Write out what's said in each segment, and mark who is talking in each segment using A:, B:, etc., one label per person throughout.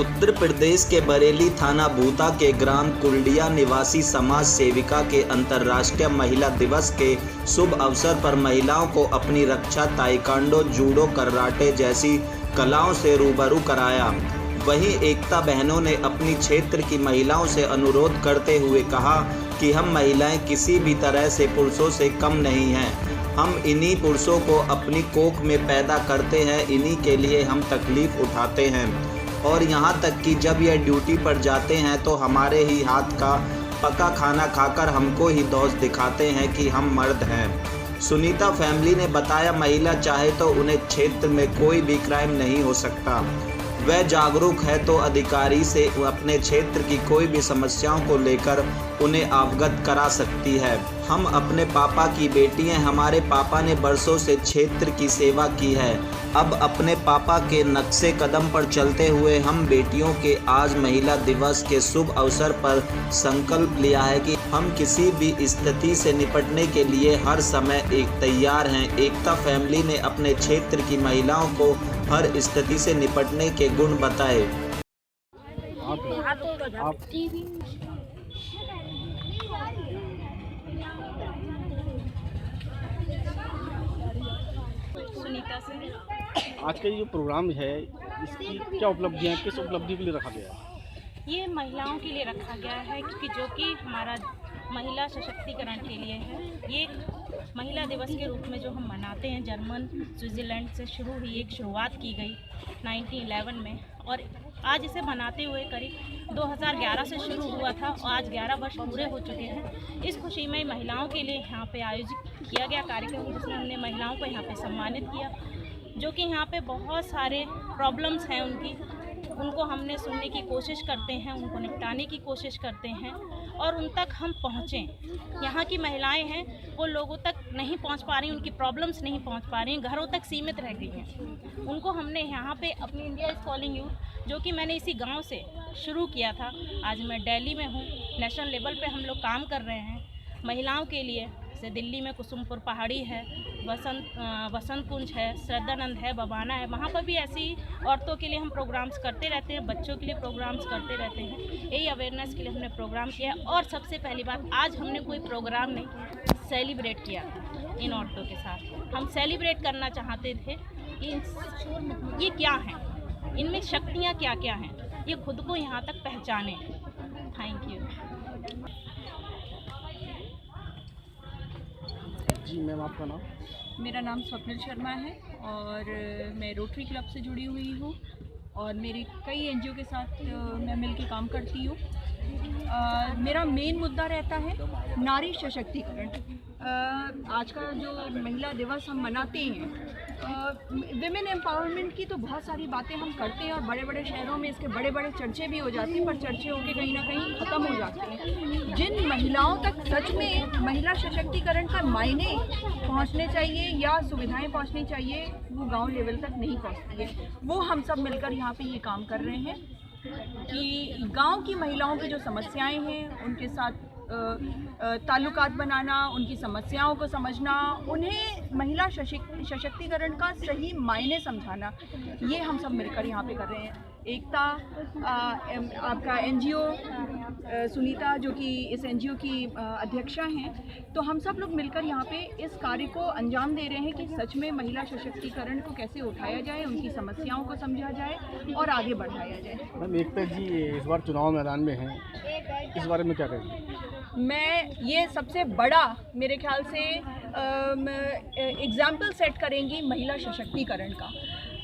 A: उत्तर प्रदेश के बरेली थाना भूता के ग्राम कुलडिया निवासी समाज सेविका के अंतर्राष्ट्रीय महिला दिवस के शुभ अवसर पर महिलाओं को अपनी रक्षा ताइक्वांडो, जूडो, कराटे जैसी कलाओं से रूबरू कराया। वहीं एकता बहनों ने अपनी क्षेत्र की महिलाओं से अनुरोध करते हुए कहा कि हम महिलाएं किसी भी तरह से पुरुषों से कम नहीं हैं। हम इन्हीं पुरुषों को अपनी कोख में पैदा करते हैं, इन्हीं के लिए हम तकलीफ़ उठाते हैं और यहाँ तक कि जब यह ड्यूटी पर जाते हैं तो हमारे ही हाथ का पका खाना खाकर हमको ही दोष दिखाते हैं कि हम मर्द हैं। सुनीता फैमिली ने बताया, महिला चाहे तो उन्हें क्षेत्र में कोई भी क्राइम नहीं हो सकता। वह जागरूक है तो अधिकारी से अपने क्षेत्र की कोई भी समस्याओं को लेकर उन्हें अवगत करा सकती है। हम अपने पापा की बेटी हैं, हमारे पापा ने बरसों से क्षेत्र की सेवा की है। अब अपने पापा के नक्शे कदम पर चलते हुए हम बेटियों के आज महिला दिवस के शुभ अवसर पर संकल्प लिया है कि हम किसी भी स्थिति से निपटने के लिए हर समय तैयार हैं। एकता फैमिली ने अपने क्षेत्र की महिलाओं को हर स्थिति से निपटने के गुण बताए।
B: सुनीता सिंह।
C: आज का ये जो प्रोग्राम है, इसकी क्या उपलब्धियाँ हैं, किस उपलब्धि के लिए रखा गया है?
B: ये महिलाओं के लिए रखा गया है क्योंकि जो कि हमारा महिला सशक्तिकरण के लिए है। ये महिला दिवस के रूप में जो हम मनाते हैं, जर्मन स्विट्ज़रलैंड से शुरू हुई एक शुरुआत की गई 1911 में और आज इसे मनाते हुए करीब 2011 से शुरू हुआ था और आज 11 वर्ष पूरे हो चुके हैं। इस खुशी में महिलाओं के लिए यहाँ पे आयोजित किया गया कार्यक्रम जिसमें हमने महिलाओं को यहाँ पे सम्मानित किया, जो कि यहाँ पे बहुत सारे प्रॉब्लम्स हैं उनको हमने सुनने की कोशिश करते हैं, उनको निपटाने की कोशिश करते हैं और उन तक हम पहुँचें। यहाँ की महिलाएं हैं वो लोगों तक नहीं पहुँच पा रही, उनकी प्रॉब्लम्स नहीं पहुँच पा रही, घरों तक सीमित रह गई हैं। उनको हमने यहाँ पे अपनी इंडिया इज़ कॉलिंग यू, जो कि मैंने इसी गांव से शुरू किया था, आज मैं दिल्ली में हूँ। नेशनल लेवल पे हम लोग काम कर रहे हैं महिलाओं के लिए। जैसे दिल्ली में कुसुमपुर पहाड़ी है, वसंत कुंज है, श्रद्धानंद है, बबाना है, वहाँ पर भी ऐसी औरतों के लिए हम प्रोग्राम्स करते रहते हैं, बच्चों के लिए प्रोग्राम्स करते रहते हैं। यही अवेयरनेस के लिए हमने प्रोग्राम किया है। और सबसे पहली बात, आज हमने कोई प्रोग्राम नहीं, सेलिब्रेट किया इन औरतों के साथ। हम सेलिब्रेट करना चाहते थे कि ये क्या है, इनमें शक्तियाँ क्या क्या हैं, ये खुद को यहाँ तक पहचाने। Thank you.
C: जी मैम, आपका नाम?
D: मेरा नाम स्वप्निल शर्मा है और मैं रोटरी क्लब से जुड़ी हुई हूँ और मेरे कई एनजीओ के साथ मैं मिलकर काम करती हूँ। मेरा मेन मुद्दा रहता है नारी सशक्तिकरण। आज का जो महिला दिवस हम मनाते हैं, विमेन एम्पावरमेंट की तो बहुत सारी बातें हम करते हैं और बड़े बड़े शहरों में इसके बड़े बड़े चर्चे भी हो जाते हैं, पर चर्चे होके कहीं ना कहीं ख़त्म हो जाते हैं। जिन महिलाओं तक सच में महिला सशक्तिकरण का मायने पहुंचने चाहिए या सुविधाएं पहुंचनी चाहिए, वो गांव लेवल तक नहीं पहुंचती है। वो हम सब मिलकर यहाँ पे ये काम कर रहे हैं कि गांव की महिलाओं की जो समस्याएं हैं उनके साथ ताल्लुकात बनाना, उनकी समस्याओं को समझना, उन्हें महिला सशक्तिकरण का सही मायने समझाना, ये हम सब मिलकर यहाँ पे कर रहे हैं। एकता आपका एनजीओ, सुनीता जो कि इस एनजीओ की अध्यक्षा हैं, तो हम सब लोग मिलकर यहाँ पे इस कार्य को अंजाम दे रहे हैं कि सच में महिला सशक्तिकरण को कैसे उठाया जाए, उनकी समस्याओं को समझा जाए और आगे बढ़ाया जाए।
C: मैम, एकता जी इस बार चुनाव मैदान में हैं, इस बारे में क्या कहेंगे?
D: मैं ये सबसे बड़ा मेरे ख्याल से एग्जाम्पल सेट करेंगी महिला सशक्तिकरण का,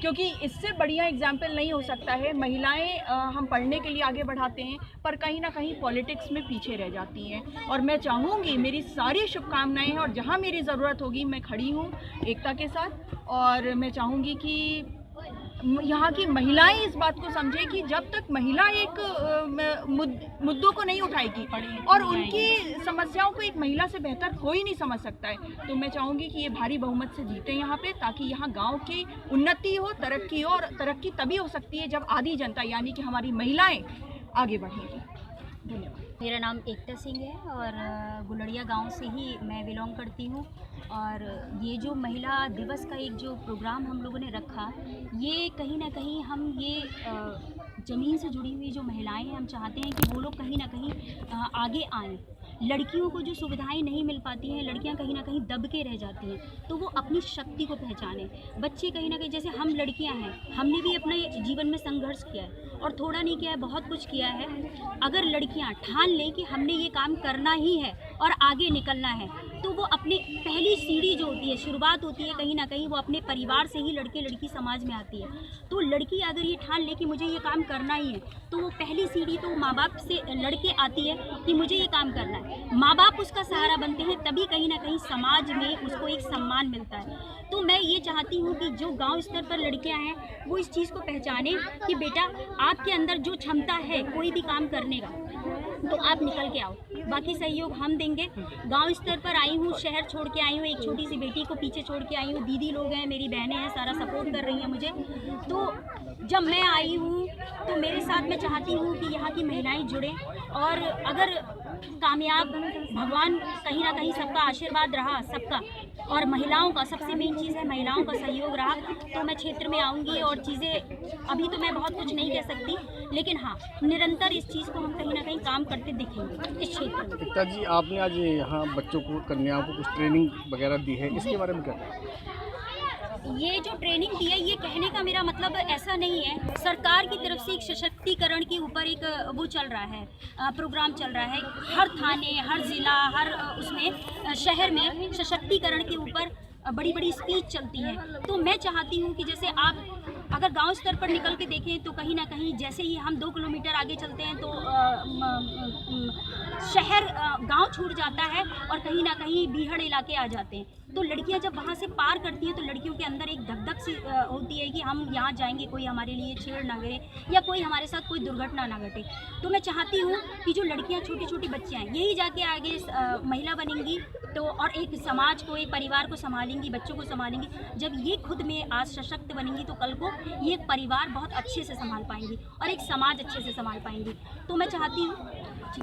D: क्योंकि इससे बढ़िया एग्जाम्पल नहीं हो सकता है। महिलाएं हम पढ़ने के लिए आगे बढ़ाते हैं पर कहीं ना कहीं पॉलिटिक्स में पीछे रह जाती हैं और मैं चाहूँगी, मेरी सारी शुभकामनाएं हैं और जहाँ मेरी ज़रूरत होगी मैं खड़ी हूँ एकता के साथ। और मैं चाहूँगी कि यहाँ की महिलाएं इस बात को समझें कि जब तक महिला एक मुद्दों को नहीं उठाएगी और उनकी समस्याओं को एक महिला से बेहतर कोई नहीं समझ सकता है, तो मैं चाहूँगी कि ये भारी बहुमत से जीते यहाँ पे, ताकि यहाँ गांव की उन्नति हो, तरक्की हो। और तरक्की तभी हो सकती है जब आधी जनता यानी कि हमारी महिलाएं आगे बढ़ेंगी। धन्यवाद।
E: मेरा नाम एकता सिंह है और गुलड़िया गांव से ही मैं बिलोंग करती हूँ। और ये जो महिला दिवस का एक जो प्रोग्राम हम लोगों ने रखा, ये कहीं ना कहीं हम ये ज़मीन से जुड़ी हुई जो महिलाएं हैं, हम चाहते हैं कि वो लोग कहीं ना कहीं आगे आएँ। लड़कियों को जो सुविधाएं नहीं मिल पाती हैं, लड़कियां कहीं ना कहीं दब के रह जाती हैं, तो वो अपनी शक्ति को पहचानें। बच्चे कहीं ना कहीं, जैसे हम लड़कियां हैं, हमने भी अपने जीवन में संघर्ष किया है और थोड़ा नहीं किया है, बहुत कुछ किया है। अगर लड़कियां ठान लें कि हमने ये काम करना ही है और आगे निकलना है, तो वो अपनी पहली सीढ़ी जो होती है, शुरुआत होती है कहीं ना कहीं वो अपने परिवार से ही लड़के लड़की समाज में आती है। तो लड़की अगर ये ठान ले कि मुझे ये काम करना ही है, तो वो पहली सीढ़ी तो माँ बाप से लड़के आती है कि मुझे ये काम करना है। माँ बाप उसका सहारा बनते हैं, तभी कहीं ना कहीं समाज में उसको एक सम्मान मिलता है। तो मैं ये चाहती हूँ कि जो गांव स्तर पर लड़कियां हैं वो इस चीज़ को पहचानें कि बेटा आपके अंदर जो क्षमता है कोई भी काम करने का, तो आप निकल के आओ, बाकी सहयोग हम देंगे। गांव स्तर पर आई हूँ, शहर छोड़ के आई हूँ, एक छोटी सी बेटी को पीछे छोड़ के आई हूँ, दीदी लोग हैं, मेरी बहनें हैं, सारा सपोर्ट कर रही हैं मुझे। तो जब मैं आई हूँ तो मेरे साथ मैं चाहती हूँ कि यहाँ की महिलाएं जुड़ें, और अगर कामयाब, भगवान कहीं ना कहीं सबका आशीर्वाद रहा, सबका, और महिलाओं का सबसे मेन चीज़ है महिलाओं का सहयोग रहा, तो मैं क्षेत्र में आऊँगी और चीज़ें, अभी तो मैं बहुत कुछ नहीं कह सकती, लेकिन हाँ निरंतर इस चीज़ को हम कहीं ना कहीं काम करते दिखेंगे इस क्षेत्र में।
C: एकता जी, आपने आज यहाँ बच्चों को, कन्याओं को कुछ ट्रेनिंग वगैरह दी है, इसके बारे में क्या कहें?
E: ये जो ट्रेनिंग दी है, ये कहने का मेरा मतलब ऐसा नहीं है। सरकार की तरफ से एक सशक्तिकरण के ऊपर एक वो चल रहा है, प्रोग्राम चल रहा है। हर थाने, हर ज़िला, हर उसमें शहर में सशक्तिकरण के ऊपर बड़ी बड़ी स्पीच चलती है। तो मैं चाहती हूँ कि जैसे आप अगर गांव स्तर पर निकल के देखें तो कहीं ना कहीं जैसे ही हम 2 किलोमीटर आगे चलते हैं तो शहर गांव छूट जाता है और कहीं ना कहीं बीहड़ इलाके आ जाते हैं। तो लड़कियां जब वहां से पार करती हैं तो लड़कियों के अंदर एक धक-धक सी होती है कि हम यहाँ जाएंगे, कोई हमारे लिए छेड़ ना करे या कोई हमारे साथ कोई दुर्घटना ना घटे। तो मैं चाहती हूँ कि जो लड़कियाँ, छोटी छोटी बच्चियाँ हैं, यही जाके आगे महिला बनेंगी, तो और एक समाज को, एक परिवार को संभालेंगी, बच्चों को संभालेंगी। जब ये खुद में आज सशक्त बनेंगी तो कल को ये एक परिवार बहुत अच्छे से संभाल पाएंगी और एक समाज अच्छे से संभाल पाएंगी। तो मैं चाहती हूँ जी।